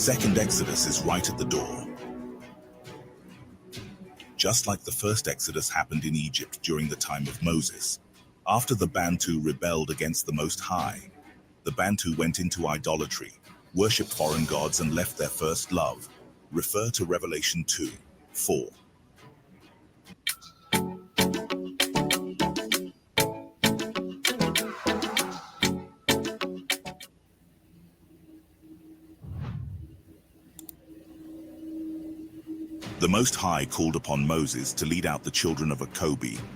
Second Exodus is right at the door. Just like the first Exodus happened in Egypt during the time of Moses, after the Bantu rebelled against the Most High, the Bantu went into idolatry, worshipped foreign gods and left their first love. Refer to Revelation 2:4. The Most High called upon Moses to lead out the children of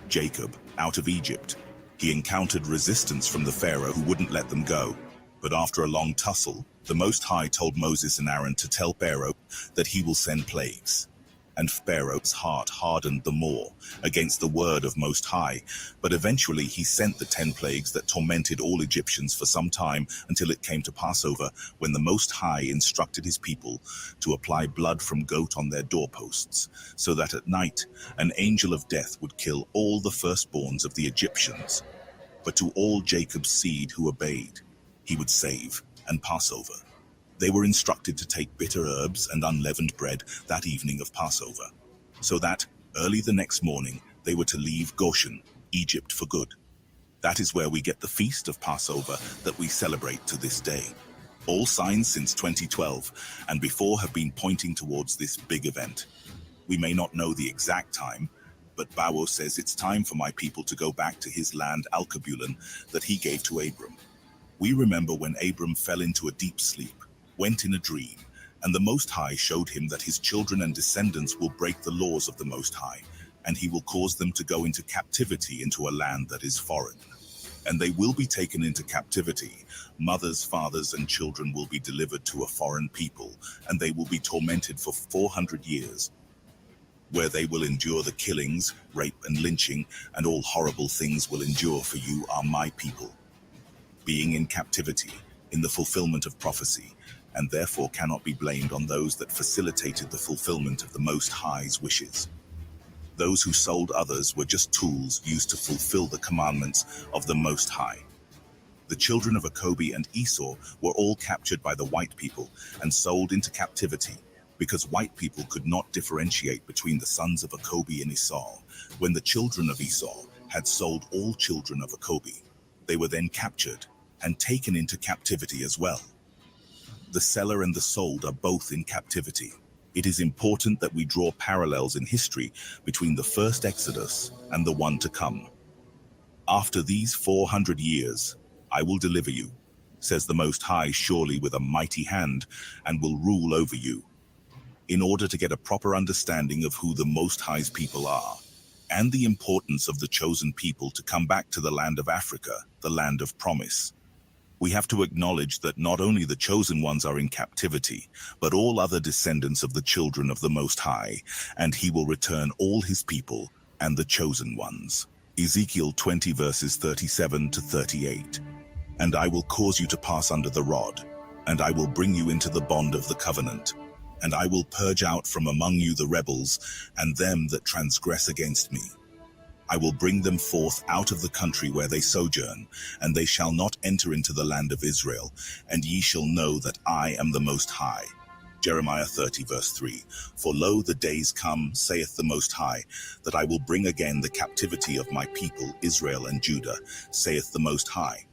Jacob, out of Egypt. He encountered resistance from the Pharaoh who wouldn't let them go. But after a long tussle, the Most High told Moses and Aaron to tell Pharaoh that he will send plagues. And Pharaoh's heart hardened the more against the word of Most High. But eventually he sent the 10 plagues that tormented all Egyptians for some time until it came to Passover, when the Most High instructed his people to apply blood from goat on their doorposts, so that at night an angel of death would kill all the firstborns of the Egyptians. But to all Jacob's seed who obeyed, he would save and Passover. They were instructed to take bitter herbs and unleavened bread that evening of Passover, so that early the next morning they were to leave Goshen, Egypt, for good. That is where we get the feast of Passover that we celebrate to this day. All signs since 2012 and before have been pointing towards this big event. We may not know the exact time, but Bawo says it's time for my people to go back to his land Al-Kabulon that he gave to Abram. We remember when Abram fell into a deep sleep, went in a dream, and the Most High showed him that his children and descendants will break the laws of the Most High, and he will cause them to go into captivity into a land that is foreign. And they will be taken into captivity. Mothers, fathers, and children will be delivered to a foreign people, and they will be tormented for 400 years, where they will endure the killings, rape, and lynching, and all horrible things will endure, for you are my people. Being in captivity, in the fulfillment of prophecy, and therefore cannot be blamed on those that facilitated the fulfillment of the Most High's wishes. Those who sold others were just tools used to fulfill the commandments of the Most High. The children of Jacob and Esau were all captured by the white people and sold into captivity, because white people could not differentiate between the sons of Jacob and Esau. When the children of Esau had sold all children of Jacob, they were then captured and taken into captivity as well. The seller and the sold are both in captivity. It is important that we draw parallels in history between the first Exodus and the one to come. After these 400 years, I will deliver you, says the Most High, surely with a mighty hand, and will rule over you. In order to get a proper understanding of who the Most High's people are, and the importance of the chosen people to come back to the land of Africa, the land of promise, we have to acknowledge that not only the chosen ones are in captivity, but all other descendants of the children of the Most High, and he will return all his people and the chosen ones. Ezekiel 20 verses 37 to 38. And I will cause you to pass under the rod, and I will bring you into the bond of the covenant, and I will purge out from among you the rebels and them that transgress against me. I will bring them forth out of the country where they sojourn, and they shall not enter into the land of Israel, and ye shall know that I am the Most High. Jeremiah 30 verse 3. For lo, the days come, saith the Most High, that I will bring again the captivity of my people Israel and Judah, saith the Most High.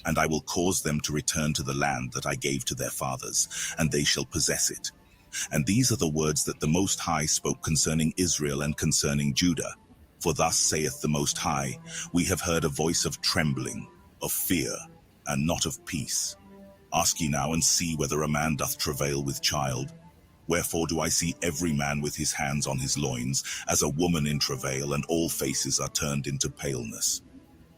And I will cause them to return to the land that I gave to their fathers, and they shall possess it. And these are the words that the Most High spoke concerning Israel and concerning Judah. For thus saith the Most High, we have heard a voice of trembling, of fear, and not of peace. Ask ye now and see whether a man doth travail with child. Wherefore do I see every man with his hands on his loins, as a woman in travail, and all faces are turned into paleness.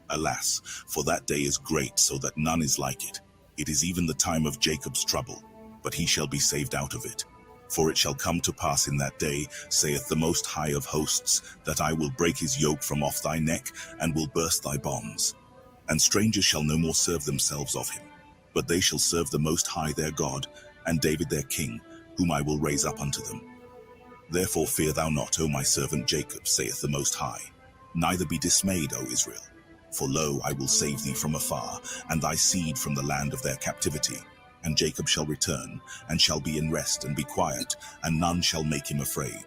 Alas, for that day is great, so that none is like it. It is even the time of Jacob's trouble, but he shall be saved out of it. For it shall come to pass in that day, saith the Most High of hosts, that I will break his yoke from off thy neck, and will burst thy bonds. And strangers shall no more serve themselves of him, but they shall serve the Most High their God, and David their king, whom I will raise up unto them. Therefore fear thou not, O my servant Jacob, saith the Most High, neither be dismayed, O Israel. For lo, I will save thee from afar, and thy seed from the land of their captivity. And Jacob shall return, and shall be in rest and be quiet, and none shall make him afraid.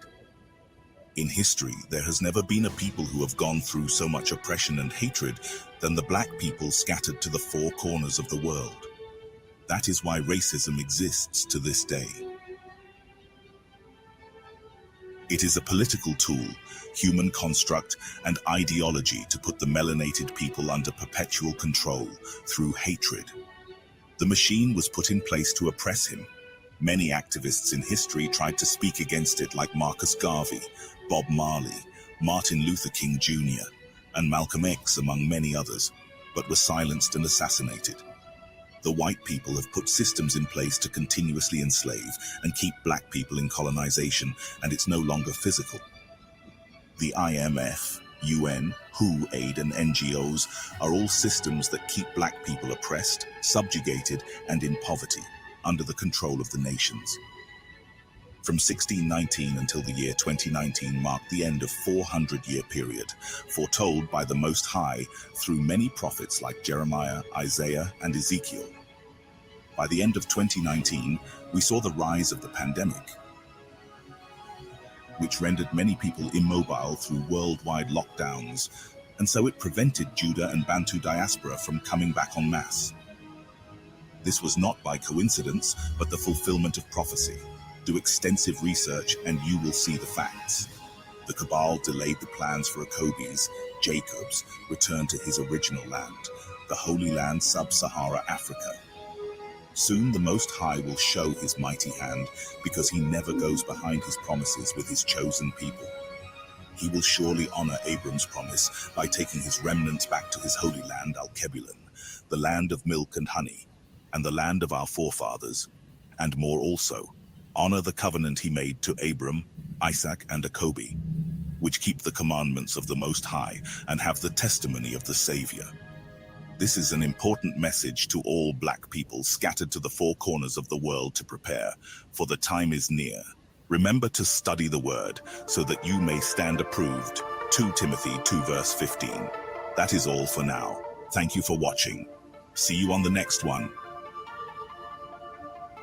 In history, there has never been a people who have gone through so much oppression and hatred than the black people scattered to the four corners of the world. That is why racism exists to this day. It is a political tool, human construct, and ideology to put the melanated people under perpetual control through hatred. The machine was put in place to oppress him. Many activists in history tried to speak against it, like Marcus Garvey, Bob Marley, Martin Luther King Jr., and Malcolm X, among many others, but were silenced and assassinated. The white people have put systems in place to continuously enslave and keep black people in colonization, and it's no longer physical. The IMF, UN, WHO, aid, and NGOs are all systems that keep black people oppressed, subjugated, and in poverty, under the control of the nations. From 1619 until the year 2019 marked the end of a 400-year period, foretold by the Most High through many prophets like Jeremiah, Isaiah, and Ezekiel. By the end of 2019, we saw the rise of the pandemic, which rendered many people immobile through worldwide lockdowns, and so it prevented Judah and Bantu diaspora from coming back en masse. This was not by coincidence, but the fulfillment of prophecy. Do extensive research and you will see the facts. The cabal delayed the plans for Jacobi's, Jacob's, return to his original land, the Holy Land, Sub-Sahara Africa. Soon the Most High will show his mighty hand, because he never goes behind his promises with his chosen people. He will surely honor Abram's promise by taking his remnants back to his holy land, Al-Kebulon, the land of milk and honey, and the land of our forefathers, and more also. Honor the covenant he made to Abram, Isaac, and Jacob, which keep the commandments of the Most High and have the testimony of the Savior. This is an important message to all black people scattered to the four corners of the world to prepare, for the time is near. Remember to study the word, so that you may stand approved. 2 Timothy 2 verse 15. That is all for now. Thank you for watching. See you on the next one.